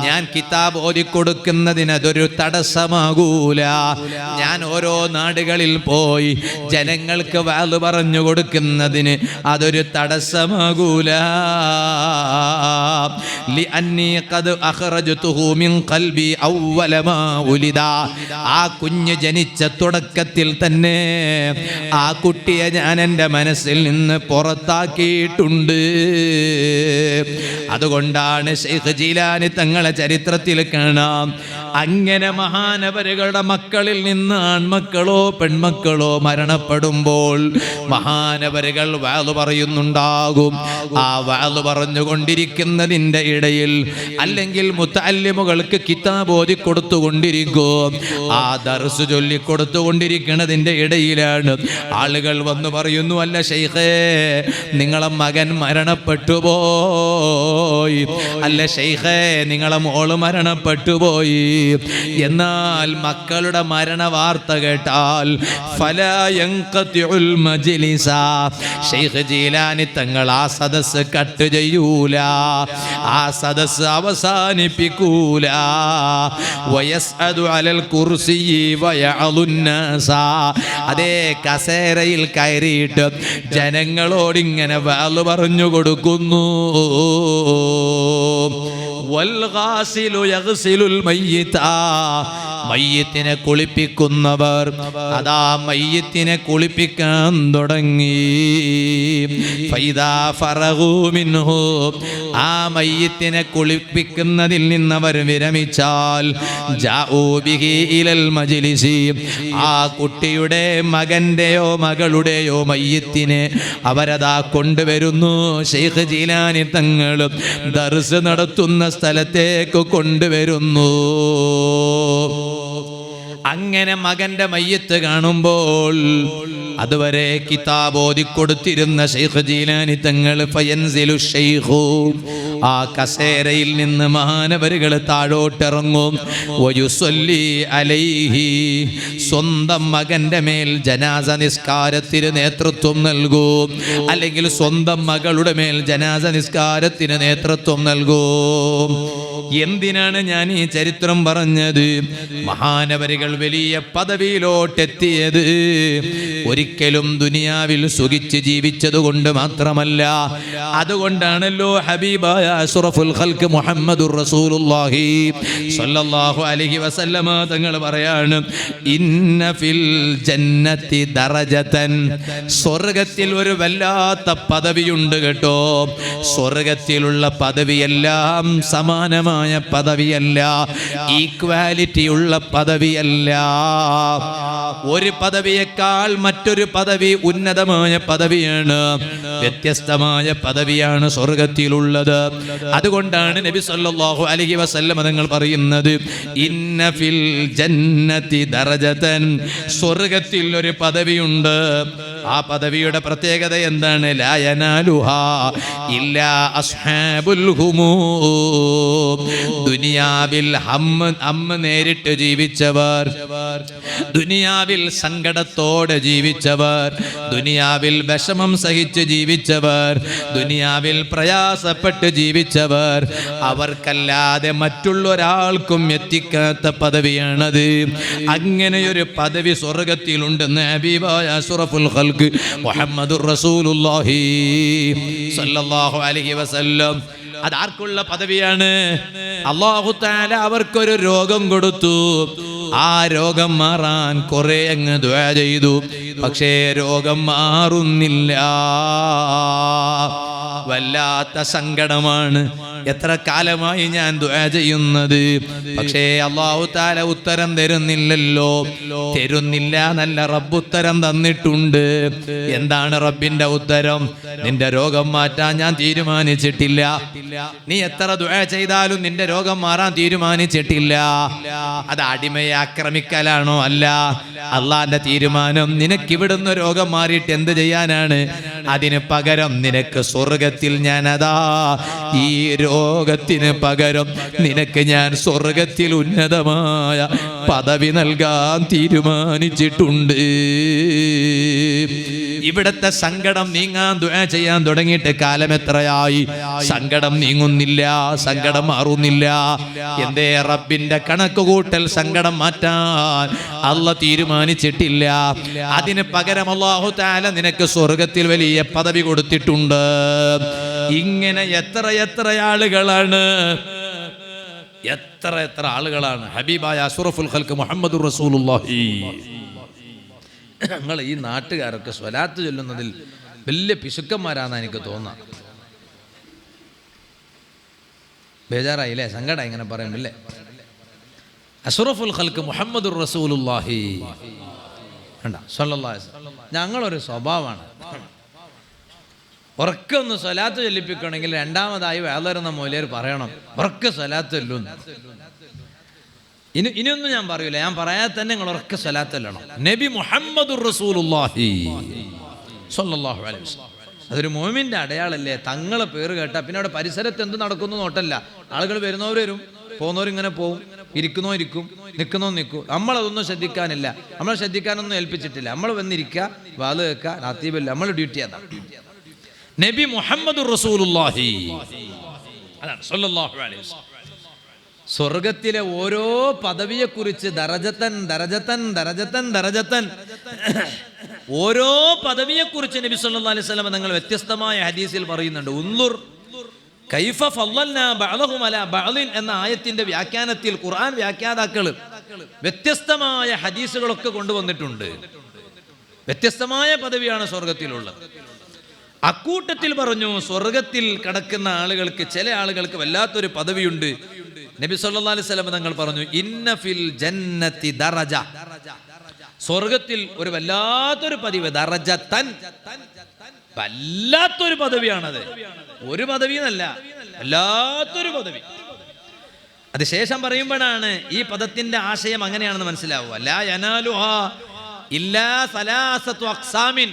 ഞാൻ കിതാബ് ഓതിക്കൊടുക്കുന്നതിന് അതൊരു തടസ്സമാകൂല. ഞാൻ ഓരോ നാടുകളിൽ പോയി ജനങ്ങൾക്ക് വാള് പറഞ്ഞു കൊടുക്കുന്നതിന് അതൊരു തടസ്സമാകൂല. ലിഅന്നി ഖദ് അഖ്റജ്തുഹു മിൻ ഖൽബി അവ്വല മാ ഉലിദ, ആ കുഞ്ഞ് ജനിച്ച തുടക്കത്തിൽ തന്നെ ആ കുട്ടിയെ ഞാൻ എൻ്റെ മനസ്സിൽ നിന്ന് പുറത്താക്കിയിട്ടുണ്ട്. അതുകൊണ്ടാണ് ശൈഖ് ജീലാനി തങ്ങളെ ചരിത്രത്തിൽ കാണാം, അങ്ങനെ മഹാനവരുകളുടെ മക്കളിൽ നിന്ന് ആൺമക്കളോ പെൺമക്കളോ മരണപ്പെടുമ്പോൾ മഹാനവരുകൾ വാള് പറയുന്നുണ്ടാകും. ആ വാള് പറഞ്ഞുകൊണ്ടിരിക്കുന്നതിൻ്റെ ഇടയിൽ, അല്ലെങ്കിൽ മുത്തഅല്ലിമുകൾക്ക് കിതാബ് ഓതി കൊടുത്തുകൊണ്ടിരിക്കും, ആ ദർസ് ചൊല്ലിക്കൊടുത്തുകൊണ്ടിരിക്കുന്നതിൻ്റെ ഇടയിലാണ് ആളുകൾ വന്നു പറയുന്നു, അല്ല ശൈഖേ നിങ്ങളെ മകൻ മരണപ്പെട്ടു പോയി, അല്ല ശൈഖേ നിങ്ങളെ മോള് മരണപ്പെട്ടു പോയി. എന്നാൽ മക്കളുടെ മരണ വാർത്ത കേട്ടാൽ ഫലാ യൻഖതിഉൽ മജ്ലിസ, ശൈഖ് ജീലാനി തങ്ങൾ ആ സദസ്സ് കട്ട് ചെയ്യൂല, ആ സദസ്സ് അവസാനിപ്പിക്കൂല. വയസ്അദു അലൽ കുർസിയി വയഅലുന്നാസ, അതേ കസേരയിൽ കയറിയിട്ട് ജനങ്ങളോടിങ്ങനെ വാള് പറഞ്ഞു കൊടുക്കുന്നു. വൽഗാസിലു യഗ്സിലുൽ മയ്യിത, മയ്യിത്തിനെ കുളിപ്പിക്കുന്നവർ അതാ മയ്യിത്തിനെ കുളിപ്പിക്കാൻ തുടങ്ങി. ഫൈദാ ഫറഗു മിൻഹു, ആ മയ്യിത്തിനെ കുളിപ്പിക്കുന്നതിൽ നിന്നവർ വിരമിച്ചാൽ ജാഊ ബിഹി ഇലൽ മജ്ലിസി, ആ കുട്ടിയുടെ മകന്റെയോ മകളുടെയോ മയ്യിത്തിനെ അവരതാ കൊണ്ടുവരുന്നു. ശൈഖ് ജീലാനി തങ്ങൾ ദർസ് നടത്തുന്ന സ്ഥലത്തേക്ക് കൊണ്ടുവരുന്നു. അങ്ങനെ മകന്റെ മയ്യത്ത് കാണുമ്പോൾ അതുവരെ കിതാബ് ഓതിക്കൊടുത്തിരുന്ന ശൈഖ് ജീലാനി തങ്ങൾ ഫയൻസിലു ശൈഖു, ആ കസേരയിൽ നിന്ന് മഹാനവരുകൾ താഴോട്ടിറങ്ങും. വയുസല്ലി അലൈഹി, സ്വന്തം മകന്റെ മേൽ ജനാസ നിസ്കാരത്തിന് നേതൃത്വം നൽകും, അല്ലെങ്കിൽ സ്വന്തം മകളുടെ മേൽ ജനാസ നിസ്കാരത്തിന് നേതൃത്വം നൽകും. എന്തിനാണ് ഞാൻ ഈ ചരിത്രം പറഞ്ഞത്? മഹാനവരുകൾ വലിയ പദവിയിലോട്ടെത്തിയത് ഒരിക്കലും ദുനിയാവിൽ സുഖിച്ച് ജീവിച്ചത് കൊണ്ട് മാത്രമല്ല, അതുകൊണ്ടാണല്ലോ ഹബീബായ അഷ്റഫുൽ ഖൽഖ് മുഹമ്മദുർ റസൂലുള്ളാഹി സ്വല്ലല്ലാഹു അലൈഹി വസല്ലമ തങ്ങൾ പറയാണ്, ഇന്ന ഫിൽ ജന്നത്തി ദറജതൻ, സ്വർഗ്ഗത്തിൽ ഒരു വല്ലാത്ത പദവിയുണ്ട് കേട്ടോ. സ്വർഗ്ഗത്തിലുള്ള പദവിയെല്ലാം സമാനമായ പദവിയല്ല, ഈക്വാലിറ്റിയുള്ള പദവിയല്ല. ഒരു പദവിയേക്കാൾ മറ്റൊരു പദവി ഉന്നതമായ പദവിയാണ്, വ്യത്യസ്തമായ പദവിയാണ് സ്വർഗ്ഗത്തിലുള്ളത്. അതുകൊണ്ടാണ് നബി സല്ലല്ലാഹു അലൈഹി വസല്ലം തങ്ങൾ പറയുന്നത്, ഇന്ന ഫിൽ ജന്നതി ദറജതൻ, സ്വർഗ്ഗത്തിൽ ഒരു പദവിയുണ്ട്. ആ പദവിയുടെ പ്രത്യേകത എന്താണ്? ലാ യനാലുഹാ ഇല്ലാ അസ്ഹാബുൽ ഹുമൂം, ദുനിയാവിൽ ഹമ്മ് നേരിട്ട് ജീവിച്ചവർ, ദുനിയാവിൽ സങ്കടത്തോടെ ജീവിച്ചവർ, ദുനിയാവിൽ വിഷമം സഹിച്ച് ജീവിച്ചവർ, ദുനിയാവിൽ പ്രയാസപ്പെട്ട് ജീവിച്ചവർ അവർക്കല്ലാതെ മറ്റുള്ളൊരാൾക്കും എത്തിക്കാത്ത പദവിയാണത്. അങ്ങനെയൊരു പദവി സ്വർഗത്തിലുണ്ടെന്ന് ഹബീബായ അഷ്റഫുൽ ഖൽഖ് മുഹമ്മദുർ റസൂലുള്ളാഹി സ്വല്ലല്ലാഹു അലൈഹി വസല്ലം. അതാർക്കുള്ള പദവിയാണ്? അല്ലാഹു തആല അവർക്കൊരു രോഗം കൊടുത്തു. ആ രോഗം മാറാൻ കുറെ അങ്ങ് ദുആ ചെയ്തു, പക്ഷേ രോഗം മാറുന്നില്ല. വല്ലാത്ത സങ്കടമാണ്. എത്ര കാലമായി ഞാൻ ദുആ ചെയ്യുന്നത്, പക്ഷേ അല്ലാഹു തആല ഉത്തരം തരുന്നില്ലല്ലോ. തരുന്നില്ല നല്ല റബ്ബ് ഉത്തരം തന്നിട്ടുണ്ട്. എന്താണ് റബ്ബിന്റെ ഉത്തരം? നിന്റെ രോഗം മാറ്റാൻ ഞാൻ തീരുമാനിച്ചിട്ടില്ല. നീ എത്ര ദുആ ചെയ്താലും നിന്റെ രോഗം മാറാൻ തീരുമാനിച്ചിട്ടില്ല. അത് അടിമയെ ആക്രമിക്കലാണോ? അല്ല. അള്ളാന്റെ തീരുമാനം നിനക്കിവിടുന്ന് രോഗം മാറിയിട്ട് എന്ത് ചെയ്യാനാണ്? അതിന് പകരം നിനക്ക് സ്വർഗത്തിൽ ഞാനതാ ഈ രോഗത്തിന് പകരം നിനക്ക് ഞാൻ സ്വർഗത്തിൽ ഉന്നതമായ പദവി നൽകാൻ തീരുമാനിച്ചിട്ടുണ്ട്. ഇവിടത്തെ സങ്കടം നീങ്ങാൻ ദുആ ചെയ്യാൻ തുടങ്ങിയിട്ട് കാലം എത്രയായി? സങ്കടം നീങ്ങുന്നില്ല, സങ്കടം മാറുന്നില്ല. എന്തേ? റബ്ബിന്റെ കണക്ക് കൂട്ടൽ സങ്കടം മാറ്റാൻ അല്ലാഹ് തീരുമാനിച്ചിട്ടില്ല. അതിന് പകരം അല്ലാഹു തആല നിനക്ക് സ്വർഗത്തിൽ വലിയ പദവി കൊടുത്തിട്ടുണ്ട്. ഇങ്ങനെ എത്ര ആളുകളാണ്, എത്ര ആളുകളാണ് ഹബീബായ അഷ്റഫുൽ ഖൽഖ് മുഹമ്മദുർ റസൂലുള്ളാഹി. ഞങ്ങൾ ഈ നാട്ടുകാരൊക്കെ സ്വലാത്ത് ചൊല്ലുന്നതിൽ വലിയ പിശുക്കന്മാരാണെന്ന് എനിക്ക് തോന്നാം. ബേജാറായില്ലേ? സങ്കടം ഇങ്ങനെ പറയുന്നില്ലേ? അഷ്റഫുൽ ഖൽഖ് മുഹമ്മദുർ റസൂലുള്ളാഹി സ്വല്ലല്ലാഹു അലൈഹി വസല്ലം. ഞങ്ങളൊരു സ്വഭാവമാണ്, ഉറക്കൊന്ന് സ്വലാത്ത് ചൊല്ലിപ്പിക്കണമെങ്കിൽ രണ്ടാമതായി വേളരുന്ന മൗലിയർ പറയണം ഉറക്കെ സ്വലാത്ത് ചൊല്ലുന്നു. ഇനിയൊന്നും ഞാൻ പറയൂല, ഞാൻ പറയാതെ തന്നെ നിങ്ങൾ ഉറക്കെ സ്വലാത്ത് ചൊല്ലണം. നബി മുഹമ്മദുർ റസൂലുള്ളാഹി സ്വല്ലല്ലാഹു അലൈഹി വസല്ലം. അതൊരു മുഅ്മിന്റെ അടയാളല്ലേ? തങ്ങളെ പേര് കേട്ടാ പിന്നെ അവിടെ പരിസരത്ത് എന്ത് നടക്കുന്നു നോട്ടല്ല. ആളുകൾ വരുന്നവർ വരും, പോകുന്നവരിങ്ങനെ പോവും, ഇരിക്കുന്നോ ഇരിക്കും, നിൽക്കുന്നോ നിൽക്കും. നമ്മളതൊന്നും ശ്രദ്ധിക്കാനില്ല, നമ്മൾ ശ്രദ്ധിക്കാനൊന്നും ഏൽപ്പിച്ചിട്ടില്ല. നമ്മൾ വന്നിരിക്കുക, വാല് കേൾക്കുക, റാത്തീബല്ല, നമ്മൾ ഡ്യൂട്ടി അതാണ്. നബി മുഹമ്മദുർ റസൂലുള്ളാഹി അതാണ് സ്വല്ലല്ലാഹു അലൈഹി വസല്ലം. സ്വർഗത്തിലെ ഓരോ പദവിയെക്കുറിച്ച് ദറജത്തൻ ഓരോ പദവിയെക്കുറിച്ച് നബി സല്ലല്ലാഹു അലൈഹി വസല്ലം തങ്ങൾ വ്യത്യസ്തമായ ഹദീസിൽ പറയുന്നുണ്ട്. ഉൻദുർ കൈഫ ഫളൽനാ ബഅദഹും അലാ ബഅദിൻ എന്ന ആയത്തിന്റെ വ്യാഖ്യാനത്തിൽ ഖുർആൻ വ്യാഖ്യാതാക്കൾ വ്യത്യസ്തമായ ഹദീസുകളൊക്കെ കൊണ്ടുവന്നിട്ടുണ്ട്. വ്യത്യസ്തമായ പദവിയാണ് സ്വർഗത്തിലുള്ളത്. അക്കൂട്ടത്തിൽ പറഞ്ഞു, സ്വർഗത്തിൽ കടക്കുന്ന ആളുകൾക്ക്, ചില ആളുകൾക്ക് വല്ലാത്തൊരു പദവിയുണ്ട്. നബി സല്ലല്ലാഹു അലൈഹി വസല്ലം തങ്ങൾ പറഞ്ഞു, ഇന്ന ഫിൽ ജന്നതി ദറജ, സ്വർഗത്തിൽ ഒരു വല്ലാത്തൊരു പദവി, ദറജത്തൻ, വല്ലാത്തൊരു പദവിയാണത്. ഒരു പദവി എന്നല്ല, വല്ലാത്തൊരു പദവി. അത് ശേഷം പറയുമ്പോഴാണ് ഈ പദത്തിന്റെ ആശയം അങ്ങനെയാണെന്ന് മനസ്സിലാവുക. ലാ യനാലുഹാ ഇല്ലാ സലാസത്തു അഖ്സാമിൻ,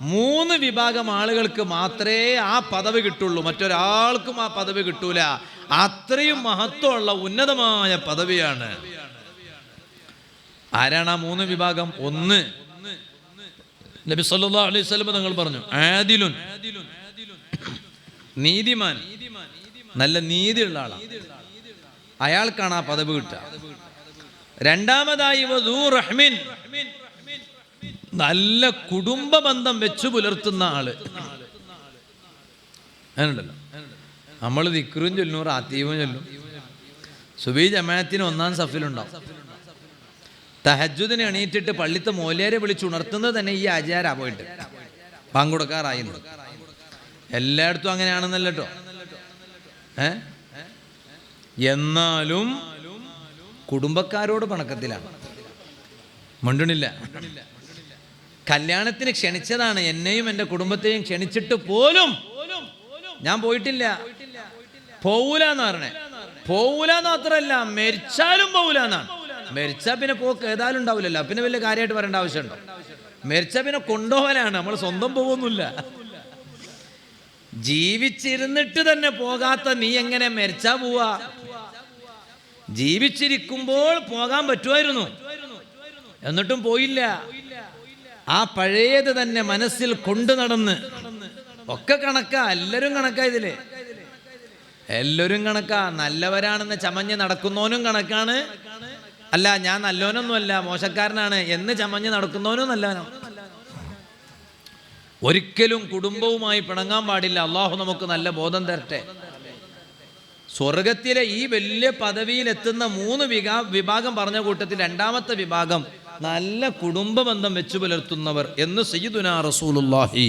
3 വിഭാഗം ആളുകൾക്ക് മാത്രമേ ആ പദവി കിട്ടുള്ളൂ, മറ്റൊരാൾക്കും ആ പദവി കിട്ടൂല. അത്രയും മഹത്വമുള്ള ഉന്നതമായ പദവിയാണ്. ആരാണ് ആ 3 വിഭാഗം? ഒന്ന്, നബി സല്ലല്ലാഹു അലൈഹി വസല്ലം തങ്ങൾ പറഞ്ഞു, ആദിലുൻ, നീതിമാൻ, നല്ല നീതിയുള്ള ആളാണ്, അയാൾക്കാണ് ആ പദവി കിട്ടുക. രണ്ടാമതായി വദൂ റഹ്മിൻ, നല്ല കുടുംബ ബന്ധം വെച്ചു പുലർത്തുന്ന ആള്. അങ്ങനെയുണ്ടല്ലോ, നമ്മൾ ദിക്റും ചൊല്ലും, റാത്തീവും ചൊല്ലും, സുബഹി ജമാഅത്തിന് 1-ാം സഫിലുണ്ടാവും, തഹജ്ജുദിന് എണീറ്റിട്ട് പള്ളിത്തെ മോലിയാരെ വിളിച്ചുണർത്തുന്നത് തന്നെ ഈ ആചാരാ. പോയിട്ട് പങ്കുകൊടുക്കാറായിരുന്നു. എല്ലായിടത്തും അങ്ങനെയാണെന്നല്ല കേട്ടോ. എന്നാലും കുടുംബക്കാരോട് പണക്കത്തിലാണ്, മണ്ടണില്ല. കല്യാണത്തിന് ക്ഷണിച്ചതാണ്, എന്നെയും എൻ്റെ കുടുംബത്തെയും ക്ഷണിച്ചിട്ട് പോലും ഞാൻ പോയിട്ടില്ല. പോവൂലെന്ന് പറഞ്ഞേ, പോവൂലെന്ന് മാത്രമല്ല, മരിച്ചാലും പോവൂലെന്നാണ്. മരിച്ചാ പിന്നെ പോക്ക് ഏതായാലും ഉണ്ടാവില്ലല്ലോ, പിന്നെ വലിയ കാര്യമായിട്ട് പറയേണ്ട ആവശ്യമുണ്ടോ? മരിച്ചാ പിന്നെ കൊണ്ടുപോകാനാണ്, നമ്മൾ സ്വന്തം പോകുന്നില്ല. ജീവിച്ചിരുന്നിട്ട് തന്നെ പോകാത്ത നീ എങ്ങനെ മരിച്ചാ പോവാ? ജീവിച്ചിരിക്കുമ്പോൾ പോകാൻ പറ്റുമായിരുന്നു, എന്നിട്ടും പോയില്ല. ആ പഴയത് തന്നെ മനസ്സിൽ കൊണ്ടു നടന്ന്, ഒക്കെ കണക്കാ, എല്ലാവരും കണക്കാ ഇതില്. എല്ലാവരും കണക്കാ. നല്ലവരാണെന്ന് ചമഞ്ഞ് നടക്കുന്നവനും കണക്കാണ്. അല്ല ഞാൻ നല്ലോനൊന്നുമല്ല മോശക്കാരനാണ് എന്ന് ചമഞ്ഞ് നടക്കുന്നവനും നല്ലവനാണ്. ഒരിക്കലും കുടുംബവുമായി പിണങ്ങാൻ പാടില്ല. അള്ളാഹു നമുക്ക് നല്ല ബോധം തരട്ടെ. സ്വർഗത്തിലെ ഈ വലിയ പദവിയിലെത്തുന്ന 3 വിഭാഗം പറഞ്ഞ കൂട്ടത്തിൽ രണ്ടാമത്തെ വിഭാഗം നല്ല കുടുംബ ബന്ധം വെച്ചു പുലർത്തുന്നവർ എന്ന് സയ്യിദുനാ റസൂലുള്ളാഹി